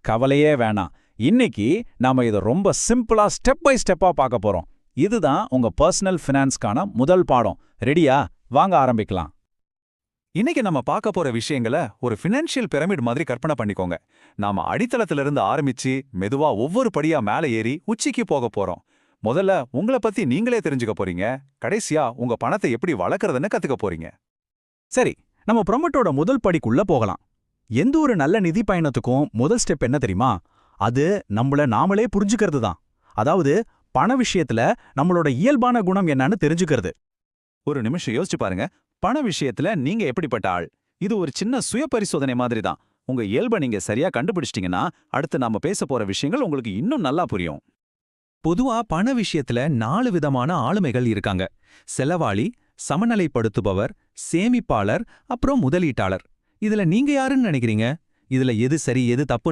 கவலையே வேணாம். இன்னைக்கு நாம இத ரொம்ப சிம்பிளா ஸ்டெப் பை ஸ்டெப்பா பார்க்க போறோம். இதுதான் உங்க பர்சனல் ஃபினான்ஸ்க்கான முதல் பாடம். ரெடியா? வாங்க ஆரம்பிக்கலாம். இன்னைக்கு நம்ம பார்க்க போற விஷயங்களை ஒரு ஃபினான்ஷியல் பிரமிட் மாதிரி கற்பனை பண்ணிக்கோங்க. நாம அடித்தளத்திலிருந்து ஆரம்பிச்சு மெதுவா ஒவ்வொரு படியா மேலே ஏறி உச்சிக்கு போக போறோம். முதல்ல உங்களை பத்தி நீங்களே தெரிஞ்சுக்க போறீங்க. கடைசியா உங்க பணத்தை எப்படி வளர்க்கறதுன்னு கத்துக்க போறீங்க. சரி, நம்ம ப்ரொமட்டோட முதல் படிக்குள்ள போகலாம். எந்த ஒரு நல்ல நிதி பயணத்துக்கும் முதல் ஸ்டெப் என்ன தெரியுமா? அது நம்மள நாமளே புரிஞ்சுக்கிறது தான். அதாவது பண விஷயத்துல நம்மளோட இயல்பான குணம் என்னன்னு தெரிஞ்சுக்கிறது. ஒரு நிமிஷம் யோசிச்சு பாருங்க. பண விஷயத்துல நீங்க எப்படிப்பட்ட ஆள்? இது ஒரு சின்ன சுய பரிசோதனை மாதிரி தான். உங்க இயல்பை நீங்க சரியா கண்டுபிடிச்சிட்டீங்கன்னா அடுத்து நாம பேச போற விஷயங்கள் உங்களுக்கு இன்னும் நல்லா புரியும். பொதுவா பண விஷயத்துல 4 விதமான ஆளுமைகள் இருக்காங்க. செலவாளி, சமநிலைப்படுத்துபவர், சேமிப்பாளர், அப்புறம் முதலீட்டாளர். இதுல நீங்க யாருன்னு நினைக்கிறீங்க? இதுல எது சரி எது தப்பு